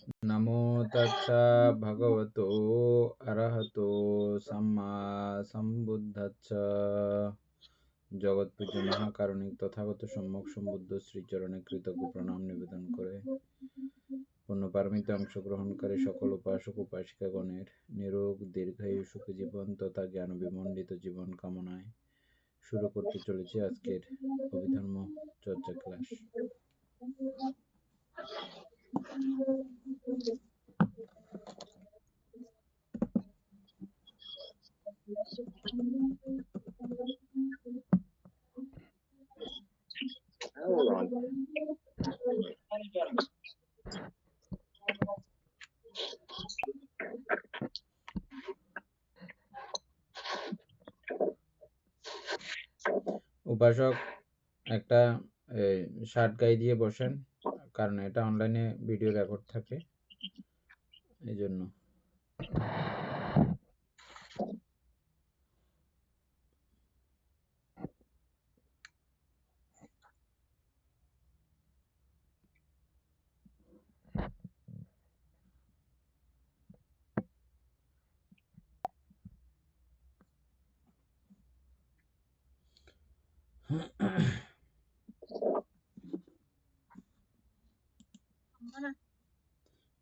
নমো তচ্ছা ভগবতো অরহতো সম্মা সম্বুদ্ধস্স। জগৎপূজ্য মহাকারণিক তথাগত সম্যক সম্বুদ্ধ শ্রীচরণে কৃতজ্ঞ প্রণাম নিবেদন করে পুণ্যপারমিতে অংশগ্রহণকারী সকল উপাসক উপাসিকাগণের নিরোগ দীর্ঘায়ু সুখী জীবন তথা জ্ঞান বিমণ্ডিত জীবন কামনায় শুরু করতে চলেছি আজকের অভিধর্ম চর্চা ক্লাস। Hold on. উপাসক একটা শার্ট গায়ে দিয়ে বসেন, কারণ এটা অনলাইনে ভিডিও রেকর্ড থাকে, এই জন্য।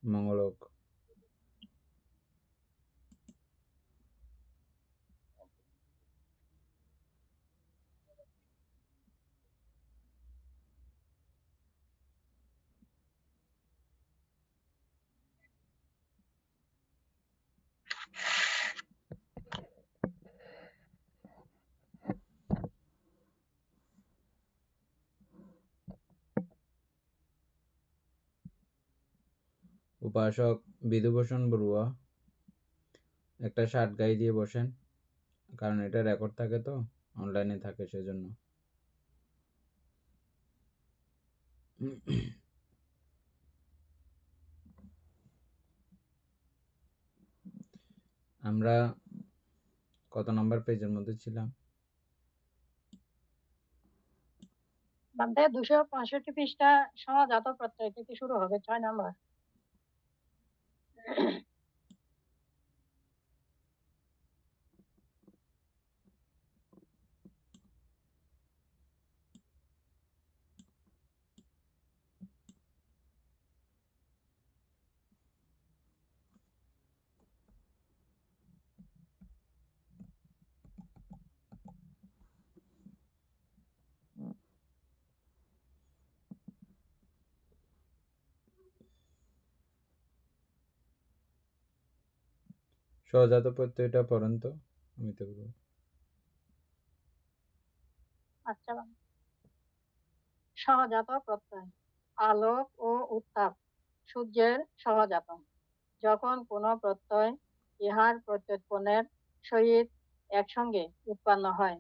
মঙ্গলক উপাসক বিধুভূষণ বড়ুয়া একটা শার্ট গায়ে দিয়ে বসেন, কারণ এটা রেকর্ড থাকে, তো অনলাইনে থাকে, সেজন্য। আমরা কত নম্বর পেজের মধ্যে ছিলাম? 265 পৃষ্ঠা সহজাত প্রত্যয় থেকে শুরু হবে, 6 নম্বর। সহজাত প্রত্যয়টা পড়েন তো, আমি তো বলবো। আচ্ছা, সহজাত প্রত্যয়। আলোক ও উত্তাপ সূর্যের সহজাত। যখন কোনো প্রত্যয় ইহার প্রত্যুৎপন্নের সহিত একসঙ্গে উৎপন্ন হয়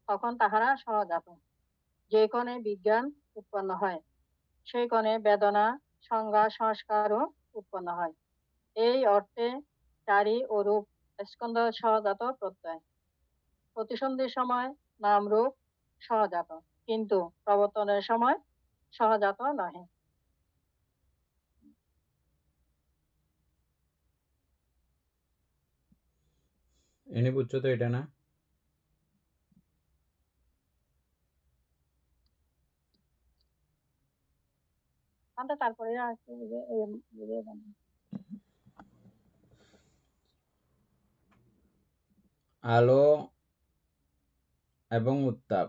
তখন তাহারা সহজাত। যে কোণে বিজ্ঞান উৎপন্ন হয় সেই কোণে বেদনা, সংজ্ঞা, সংস্কারও উৎপন্ন হয়। এই অর্থে চারি ও রূপ স্কন্ধ সহজাত প্রত্যয়। প্রতিসন্ধির সময় নাম রূপ সহজাত, কিন্তু প্রবর্তনের সময় সহজাত নহে। এনে বুঝছো তো এটা, না? তারপরে আলো এবং উত্তাপ,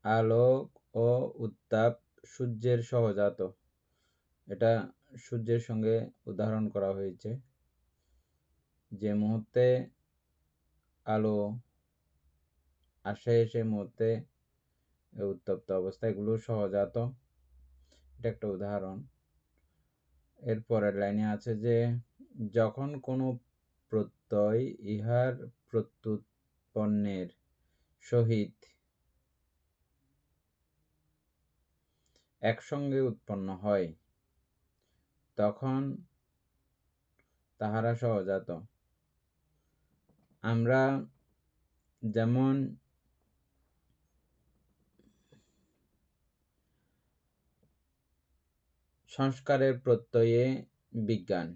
আলোক ও উত্তাপ সূর্যের সহজাত। এটা সূর্যের সঙ্গে উদাহরণ করা হয়েছে। যে মুহূর্তে আলো আসে সে মুহূর্তে উত্তপ্ত অবস্থা, এগুলো সহজাত। এটা একটা উদাহরণ। এর পরের লাইনে আছে যে যখন কোনো প্রত্যয় ইহার প্রত্যুৎপন্নের সহিত একসঙ্গে উৎপন্ন হয় তখন তাহারা সহজাত। আমরা যেমন সংস্কারের প্রত্যয়ে বিজ্ঞান।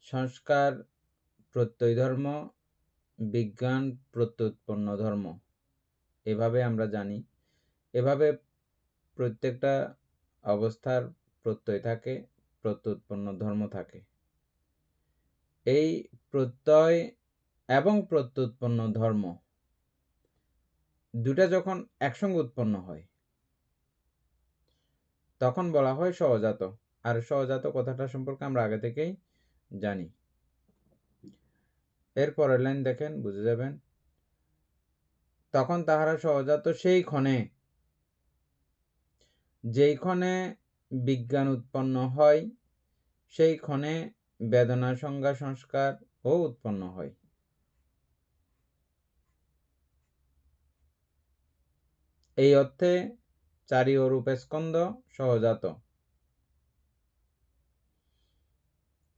সংস্কার প্রত্যয় ধর্ম, বিজ্ঞান প্রত্যুৎপন্ন ধর্ম, এভাবে আমরা জানি। এভাবে প্রত্যেকটা অবস্থার প্রত্যয় থাকে, প্রত্যুৎপন্ন ধর্ম থাকে। এই প্রত্যয় এবং প্রত্যুৎপন্ন ধর্ম দুটা যখন একসঙ্গে উৎপন্ন হয় তখন বলা হয় সহজাত। আর সহজাত কথাটা সম্পর্কে আমরা আগে থেকেই জানি। এর পরের লাইন দেখেন, বুঝে যাবেন। তখন তাহারা সহজাত সেই ক্ষণে, যেই ক্ষণে বিজ্ঞান উৎপন্ন হয় সেই ক্ষণে বেদনা সংজ্ঞা সংস্কার ও উৎপন্ন হয়। এই অর্থে চারি ও রূপস্কন্ধ সহজাত।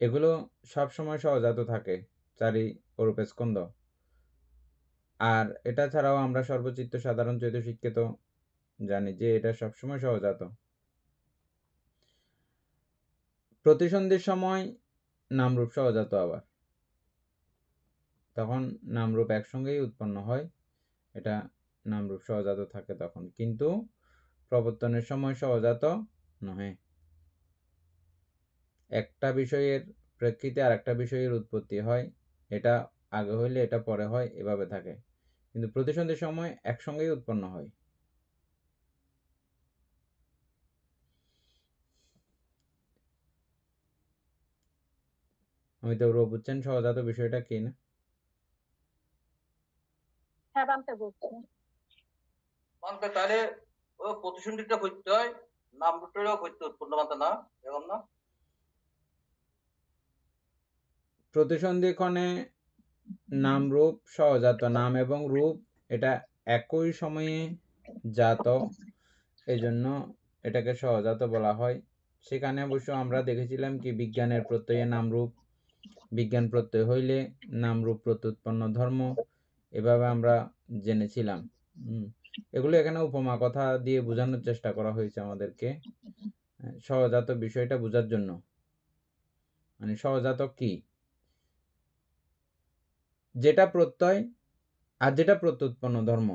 এগুলো সবসময় সহজাত থাকে, চারি ও রূপস্কন্ধ। আর এটা ছাড়াও আমরা সর্বচিত্ত সাধারণ চৈত শিক্ষিত জানি যে এটা সবসময় সহজাত। প্রতিসন্ধির সময় নামরূপ সহজাত, আবার তখন নামরূপ একসঙ্গেই উৎপন্ন হয়, এটা নামরূপ সহজাত থাকে তখন। কিন্তু প্রবর্তনের সময় সহজাত নহে। একটা বিষয়ের প্রেক্ষিতে আর একটা বিষয়ের উৎপত্তি হয়, এটা আগে হইলে এটা পরে হয়, এভাবে থাকে। কিন্তু প্রতিসন্ধির সময় একসঙ্গেই উৎপন্ন হয়। আমি তো বুঝছেন সহজাত বিষয়টা কি না? হ্যাঁ, বানতে বলছি। মানতে তাহলে ও প্রতিসন্ধিটা করতে হয়, নাম রূপটাও করতে উৎপন্ন মানতে না, এরকম না? প্রতিসন্ধিক্ষণে নাম রূপ সহজাত, নাম এবং রূপ এটা একই সময়ে জাত, এজন্য এটাকে সহজাত বলা হয়। সেখানে অবশ্য আমরা দেখেছিলাম কি বিজ্ঞানের প্রত্যয়ে নামরূপ, বিজ্ঞান প্রত্যয় হইলে নামরূপ প্রত্যুৎপন্ন ধর্ম, এভাবে আমরা জেনেছিলাম। এগুলো এখানে উপমা কথা দিয়ে বোঝানোর চেষ্টা করা হয়েছে আমাদেরকে, সহজাত বিষয়টা বোঝার জন্য। মানে সহজাত কি, যেটা প্রত্যয় আর যেটা প্রত্যুৎপন্ন ধর্ম,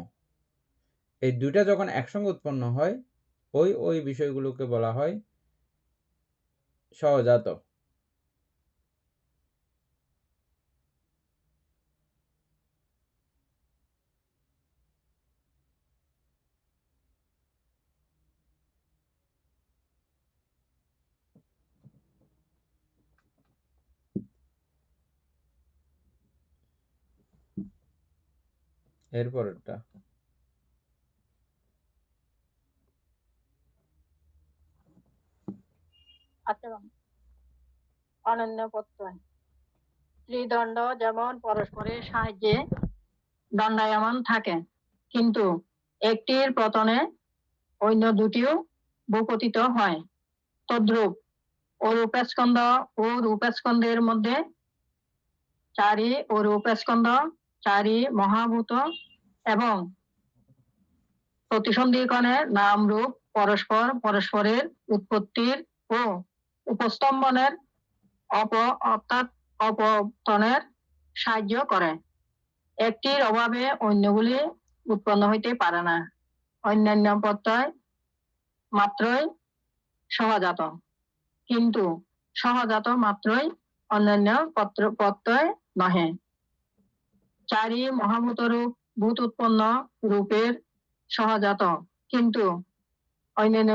এই দুইটা যখন একসঙ্গে উৎপন্ন হয় ওই বিষয়গুলোকে বলা হয় সহজাত। এরপরেরটা আচ্ছা, অনন্য প্রত্যয়। ত্রিদণ্ড যেমন পরস্পরের সাহায্যে দণ্ডায়মান থাকে, কিন্তু একটির পতনে অন্য দুটিও ভূপতিত হয়। তদ্রূপ অরূপস্কন্ধ ও রূপস্কন্ধের মধ্যে চারি ও রূপস্কন্ধ, চারি মহাভূত এবং প্রতিসন্ধিক্ষণে নাম রূপ পরস্পর পরস্পরের উৎপত্তির ও উপস্তম্ভনের অর্থাৎ অপতনের সাহায্য করে। একটির অভাবে অন্যগুলি উৎপন্ন হইতে পারে না। অন্যান্য প্রত্যয় মাত্রই সহজাত, কিন্তু সহজাত মাত্রই অন্যান্য প্রত্যয় নহে। চারি মহাভূত রূপ ভূত উৎপন্ন রূপের সহজাত, কিন্তু অন্যান্য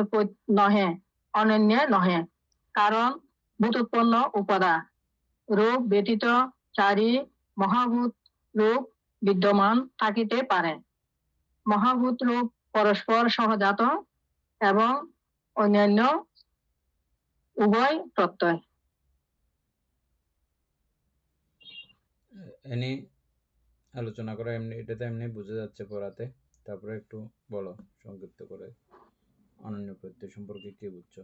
নহে, অনন্য নহে। কারণ ভূত উৎপন্ন উপাদান রূপ ব্যতীত চারি মহাভূত রূপ বিদ্যমান থাকিতে পারে। মহাভূত রূপ পরস্পর সহজাত এবং অন্যান্য উভয় প্রত্যয়। এনে আলোচনা করা এমনি, এটাতে এমনি বোঝা যাচ্ছে পড়াতে। তারপরে একটু বলো সংক্ষিপ্ত করে অনন্য প্রত্যয় সম্পর্কে কি বুঝছো?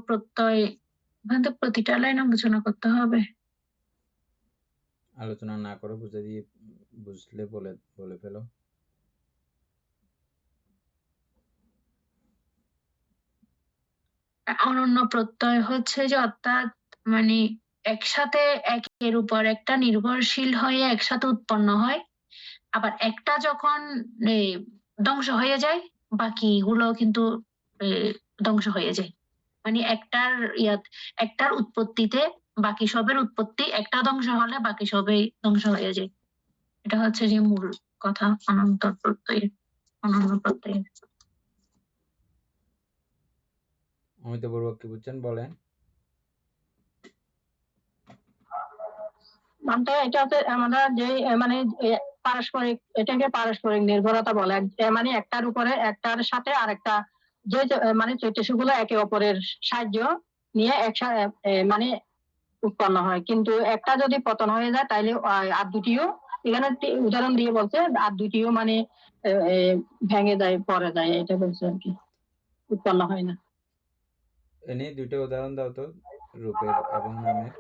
প্রত্যয় এখানে তো প্রতিটা লাইন আলোচনা করতে হবে। আলোচনা না করে বুঝলে বলে ফেলো। অনন্য প্রত্যয় হচ্ছে যে অর্থাৎ মানে একসাথে একের উপর একটা নির্ভরশীল হয়ে একসাথে উৎপন্ন হয়, আবার একটা যখন ধ্বংস হয়ে যায় বাকিগুলো কিন্তু ধ্বংস হয়ে যায়। মানে একটার উৎপত্তিতে বাকি সবের উৎপত্তি, একটা ধ্বংস হলে বাকি সবই ধ্বংস হয়ে যায়। এটা হচ্ছে যে মূল কথা অনন্ত প্রত্যয়ের, অনন্য প্রত্যয়ের। অমিত বড়ুয়া কি বুঝছেন বলেন। মানে এটা হচ্ছে আমরা যে মানে পারস্পরিক, এটাকে পারস্পরিক নির্ভরতা বলে। মানে একটার উপরে একটার সাথে আরেকটা যে মানে চৈতন্যগুলো একে অপরের সাহায্য নিয়ে একসাথে মানে উৎপন্ন হয়। কিন্তু একটা যদি পতন হয়ে যায় তাইলে আর দুটিও, এখানে উদাহরণ দিয়ে বলছে আর দুটিও মানে ভেঙে যায়, পড়ে যায়, এটা বলছে আর কি, উৎপন্ন হয় না। এনে দুইটা উদাহরণ দাও তো, রূপের এবং নামের।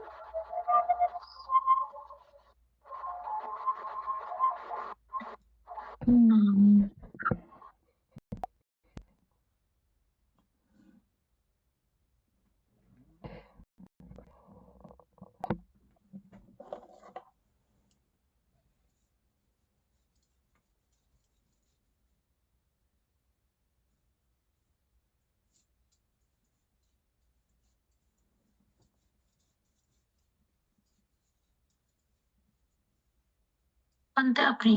আপনি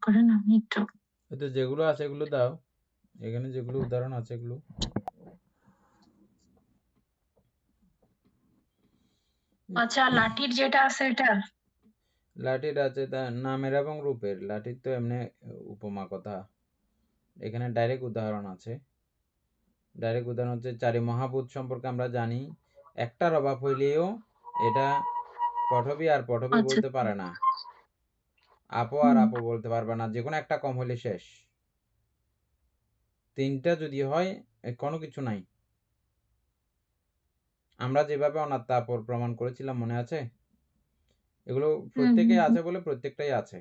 করেন, আমি একটু যেগুলো আছে এগুলো দাও, এখানে যেগুলো উদাহরণ আছে এগুলো। আচ্ছা, লাঠির যেটা আছে এটা লাঠির আছে নামের এবং রূপের। লাঠির তো এমনি উপমা কথা, এখানে ডাইরেক্ট উদাহরণ আছে। ডাইরেক্ট উদাহরণ হচ্ছে চারি মহাভূত সম্পর্কে আমরা জানি, একটার অভাব হইলেও এটা পঠবী আর পঠবী বলতে পারে না, আপো আর আপো বলতে পারবে না, যে কোনো একটা কম হলে শেষ। তিনটা যদি হয় কোনো কিছু নাই। আমরা যেভাবে অনাত্মা আপর প্রমাণ করেছিলাম মনে আছে, এগুলো প্রত্যেকেই আছে বলে প্রত্যেকটাই আছে।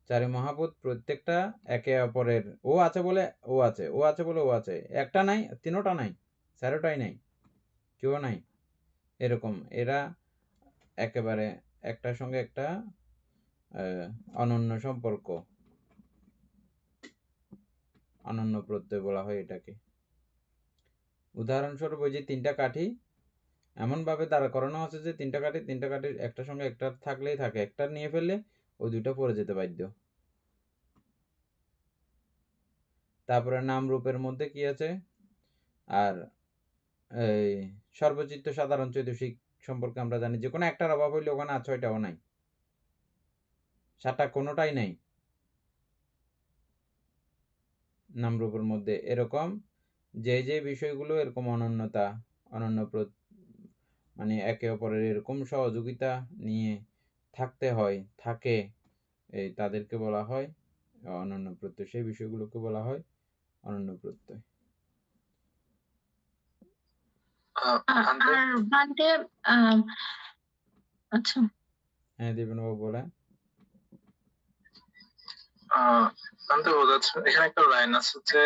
চারি মহাভূত প্রত্যেকটা একে অপরের, ও আছে বলে ও আছে, ও আছে বলে ও আছে, একটা নাই তিনোটা নাই, চারোটাই নাই, কেউ নাই, এরকম। এরা একেবারে একটার সঙ্গে একটা অনন্য সম্পর্ক, অনন্য প্রত্যয় বলা হয় এটাকে। উদাহরণস্বরূপ ওই যে তিনটা কাঠি এমন ভাবে দাঁড়া করানো আছে যে তিনটা কাঠির একটার সঙ্গে একটা থাকলেই থাকে, একটা নিয়ে ফেললে ওই দুইটা পড়ে যেতে বাধ্য। তারপরে নাম রূপের মধ্যে কি আছে, আর এই সর্বচিত্ত সাধারণ চৈতসিক সম্পর্কে আমরা জানি, যে কোনো একটার অভাব হইলে ওখানে আর ছয়টাও নাই, সাতটা কোনোটাই নাই নাম রূপের মধ্যে। এরকম যে বিষয়গুলো এরকম অনন্যতা, অনন্য মানে একে অপরের এরকম সহযোগিতা নিয়ে থাকতে হয়, থাকে, এই তাদেরকে বলা হয় অনন্য প্রত্যয়। সেই বিষয়গুলোকে বলা হয় অনন্য প্রত্যয়। আর বান্তে আচ্ছা, হ্যাঁ দীপেন বাবু বলেন। জানতে বোঝাচ্ছে এখানে একটা লাইন আছে যে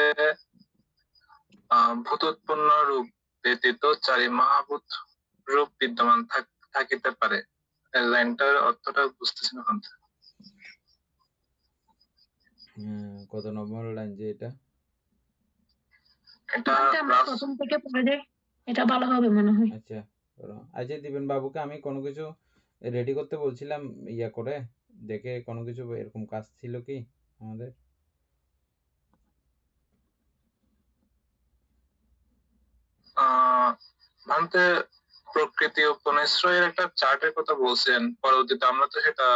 ভূতোৎপন্ন রূপ ব্যতীত চারি মহাভূত রূপ বিদ্যমান থাকিতে পারে। লাইনটার অর্থটা বুঝতেছি না। কত নম্বর লাইন যে এটা? প্রথম থেকে পড়ে যাই, এটা ভালো হবে মনে হয়। আচ্ছা আচ্ছা, দীপেন বাবুকে আমি কোনো কিছু রেডি করতে বলছিলাম, ইয়া করে দেখে কোনো কিছু এরকম কাজ ছিল কি আমাদের? ভান্তে প্রকৃতি ও পুনশ্রয়ের একটা চার্টের কথা বলছেন, পরবর্তীতে আমরা তো সেটা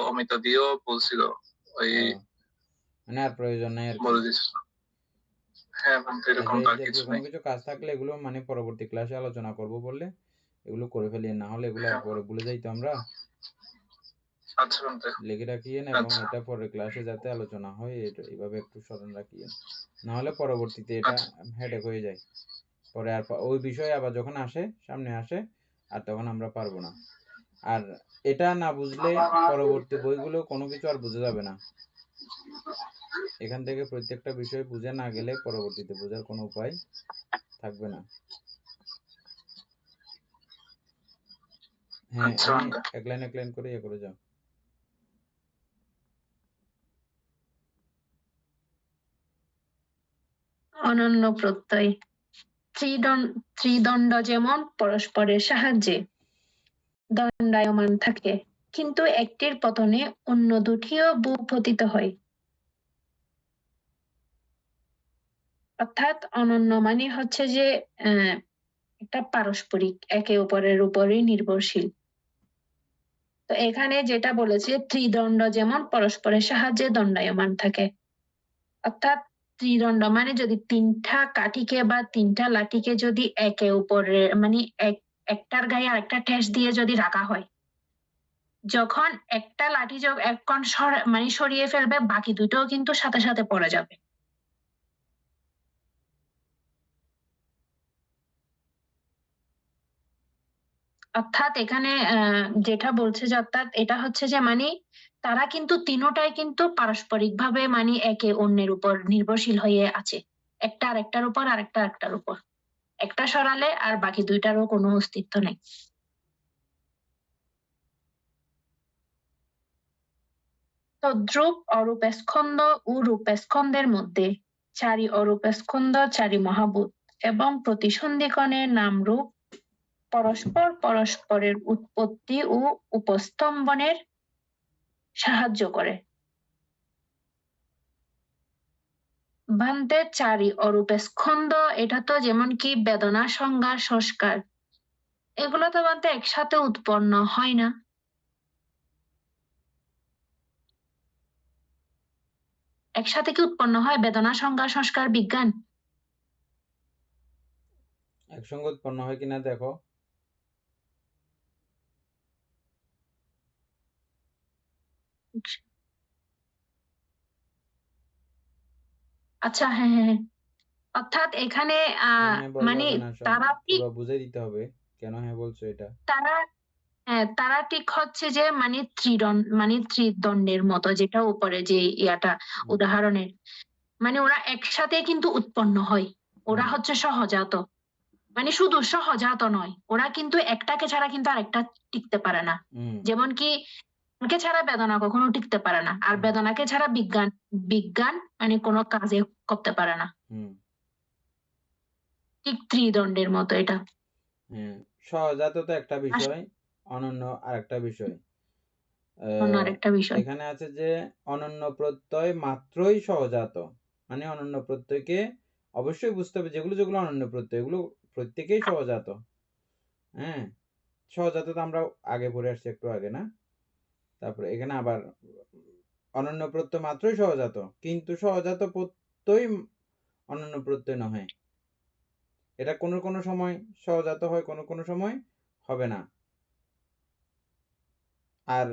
অমিতা দিয়েও বলছিল, ওই মানে আর প্রয়োজন নাই আর বলে দিচ্ছিল। হ্যাঁ ভান্তে এরকম আর কিছু কোনো কিছু কাজ থাকলে এগুলো মানে পরবর্তী ক্লাসে আলোচনা করব বললে এগুলো করে ফেলি, না হলে এগুলো পরে ভুলে যাইতো আমরা। আচ্ছা ভান্তে লিখে রাখিয়েন এবং এটা পরের ক্লাসে যাতে আলোচনা হয় এইভাবে একটু স্মরণ রাখিয়েন, না হলে পরবর্তীতে এটা হেডেক হয়ে যায়। পরে আর ওই বিষয় আবার যখন আসে সামনে আসে আর তখন আমরা পারবো না। আর এটা না বুঝলে পরবর্তী বইগুলো কোনো কিছু আর বোঝা যাবে না। এখান থেকে প্রত্যেকটা বিষয় বুঝে না গেলে পরবর্তীতে বোঝার কোনো উপায় থাকবে না। হ্যাঁ, আচ্ছা আমি বান্দা। এক লাইন করে ইয়ে করে যাও। অনন্য প্রত্যয় ত্রিদণ্ড যেমন পরস্পরের সাহায্যে দণ্ডায়মান থাকে, কিন্তু একটির পতনে অন্য দুটিও ভূপতিত হয়। অর্থাৎ অনন্য মানে হচ্ছে যে একটা পারস্পরিক, একে অপরের উপরই নির্ভরশীল। তো এখানে যেটা বলেছে ত্রিদণ্ড যেমন পরস্পরের সাহায্যে দণ্ডায়মান থাকে, অর্থাৎ ত্রিদণ্ড মানে যদি তিনটা কাঠিকে বা তিনটা লাঠিকে যদি একে উপরে মানে একটার গায়ে আরেকটা ঠেস দিয়ে যদি রাখা হয়, যখন একটা লাঠি এক কোণ মানে সরিয়ে ফেলবে, বাকি দুটোও কিন্তু সাথে সাথে পড়ে যাবে। অর্থাৎ এখানে যেটা বলছে যে অর্থাৎ এটা হচ্ছে যে মানে তারা কিন্তু তিনোটাই কিন্তু পারস্পরিক ভাবে মানে একে অন্যের উপর নির্ভরশীল হয়ে আছে, একটা আরেকটার উপর, আরেকটা আরেকটার উপর। একটা সরালে আর বাকি দুইটারও কোনো অস্তিত্ব নেই। তদ্রূপ অরূপ স্কন্ধ ও রূপ স্কন্ধের মধ্যে চারি অরূপ স্কন্ধ, চারি মহাভূত এবং প্রতিসন্ধিকণের নামরূপ পরস্পর পরস্পরের উৎপত্তি ও উপস্তম্ভনের সাহায্য করে। ভান্তে চারি অরূপ স্কন্ধ, এটা তো যেমন কি বেদনা, সংজ্ঞা, সংস্কার, এগুলো তো ভান্তে একসাথে উৎপন্ন হয় না। একসাথে কি উৎপন্ন হয় বেদনা, সংজ্ঞা, সংস্কার, বিজ্ঞান? একসঙ্গে উৎপন্ন হয় কিনা দেখো। আচ্ছা, হ্যাঁ হ্যাঁ হ্যাঁ। অর্থাৎ এখানে হ্যাঁ হ্যাঁ বললে মানে হবে না, তারা ঠিক পুরো বুঝাই দিতে হবে কেন হ্যাঁ বলছো এটা। তারা তারা ঠিক হচ্ছে যে মানে মানে ত্রিদণ্ডের মতো, যেটা উপরে যে ইয়াটা হুম, উদাহরণের, মানে ওরা একসাথে কিন্তু উৎপন্ন হয়। ওরা হুম, হচ্ছে সহজাত, মানে শুধু সহজাত নয়, ওরা কিন্তু একটাকে ছাড়া কিন্তু আরেকটা টিকতে পারে না। হুম, যেমন কি কে ছাড়া বেদনা কখনো টিকতে পারে না, আর হুম, বেদনাকে ছাড়া বিজ্ঞান বিজ্ঞান মানে কোনো কাজে করতে পারে না। হুম, ঠিক ত্রিদণ্ডের মতো এটা। হ্যাঁ। সহজাত তো একটা আর বিষয়, অনন্য আরেকটা বিষয়। অন্য আরেকটা বিষয়। এখানে আছে যে অনন্য প্রত্যয় মাত্রই সহজাত, মানে অনন্য প্রত্যয়কে অবশ্যই বুঝতে হবে, যেগুলো যেগুলো অনন্য প্রত্যয় এগুলো প্রত্যেকেই সহজাত। হ্যাঁ, সহজাত তো আমরা আগে পড়ে আসছি একটু আগে না। তারপরে এখানে আবার অনন্য প্রত্যয় মাত্রই সহজাত, কিন্তু সহজাত প্রত্যয় অনন্য প্রত্যয় নহে। এটা কোনো কোনো সময় সহজাত হয়, কোনো কোনো সময় হবে না। আর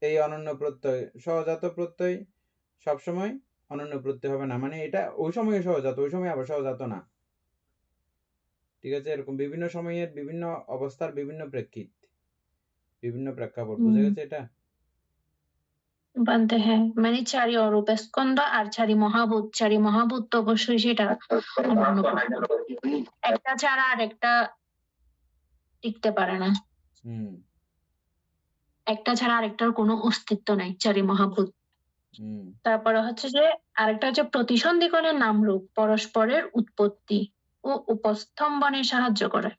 এই অনন্য প্রত্যয় সহজাত প্রত্যয় সবসময় অনন্য প্রত্যয় হবে না, মানে এটা ওই সময় সহজাত, ওই সময় আবার সহজাত না। ঠিক আছে, এরকম বিভিন্ন সময়ের বিভিন্ন অবস্থার বিভিন্ন প্রেক্ষিত, বিভিন্ন প্রেক্ষাপট, বুঝে গেছে এটা? বানতে হ্যাঁ, মানে চারি অরূপ স্কন্ধ আর চারি মহাভূত তো অবশ্যই সেটা অনন্য প্রত্যয়। একটা ছাড়া আর একটা টিকতে পারে না, হুম, একটা ছাড়া আরেকটার কোনো অস্তিত্ব নাই, চারি মহাভূত। হুম, তারপরে হচ্ছে যে আরেকটা হচ্ছে প্রতিসন্ধিকণের নামরূপ পরস্পরের উৎপত্তি ও উপস্তম্ভনে সাহায্য করে।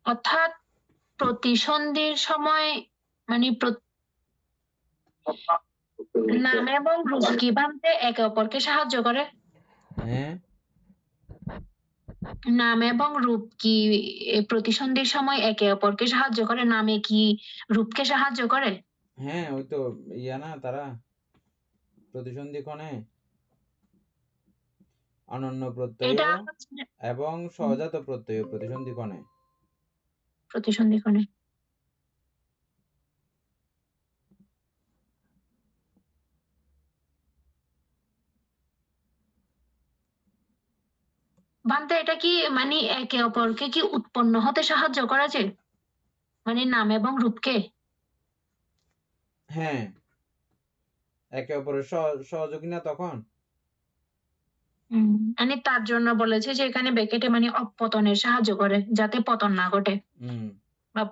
অর্থাৎ প্রতিসন্ধির সময় মানে নাম এবং রূপ কি বানতে একে অপরকে সাহায্য করে? হ্যাঁ, নাম এবং রূপ কি প্রতিসন্ধির সময় একে অপরকে সাহায্য করে? নামে কি রূপকে সাহায্য করে? হ্যাঁ, ওই তো ইয়া না, তারা প্রতিসন্ধিক্ষণে অনন্য প্রত্যয় এটা হচ্ছে এবং সহজাত প্রত্যয় প্রতিসন্ধিক্ষণে। প্রতিসন্ধিকণে। সাথে এটা কি মানে একে অপরকে কি উৎপন্ন হতে সাহায্য করা যায়, মানে নাম এবং রূপকে? হ্যাঁ, একে অপরের সহযোগী না তখন। মানে তার জন্য বলেছে যে এখানে ব্র্যাকেটে মানে অপতনের সাহায্য করে, যাতে পতন না ঘটে বা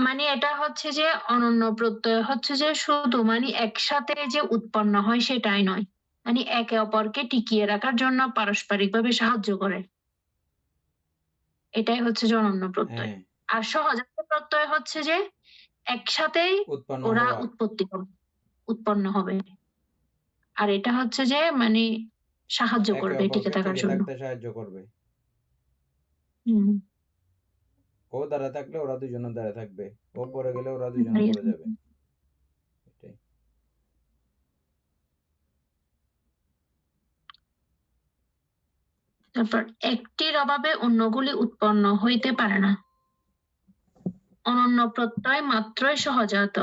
মানে এটা হচ্ছে যে অনন্য প্রত্যয় হচ্ছে যে শুধু মানে একসাথে যে উৎপন্ন হয় সেটাই নয়, মানে একে অপরকে টিকিয়ে রাখার জন্য পারস্পরিকভাবে সাহায্য করে, এটাই হচ্ছে যে অনন্য প্রত্যয়। হ্যাঁ, আর সহজাত প্রত্যয় হচ্ছে যে একসাথেই উৎপন্ন ওরা হওয়া। উৎপন্ন হবে, আর এটা হচ্ছে যে মানে সাহায্য একে করবে টিকে অপরকে থাকার টিকে জন্য। থাকতে সাহায্য করবে। ও দাঁড়া থাকলে ওরা দুজনে দাঁড়া থাকবে, ও পড়ে গেলে ওরা দুজনে দাঁড়িয়ে পড়ে যাবে। এটাই। তারপর একটির অভাবে অন্যগুলি উৎপন্ন হইতে পারে না। অনন্য প্রত্যয় মাত্রই সহজাত,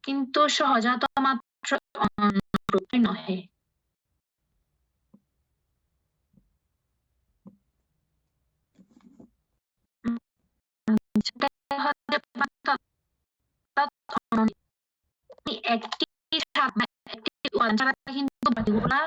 কিন্তু সহজাত মাত্র অনন্য প্রত্যয় নহে। একটি উপাদান ছাড়া কিন্তু বাকিগুলা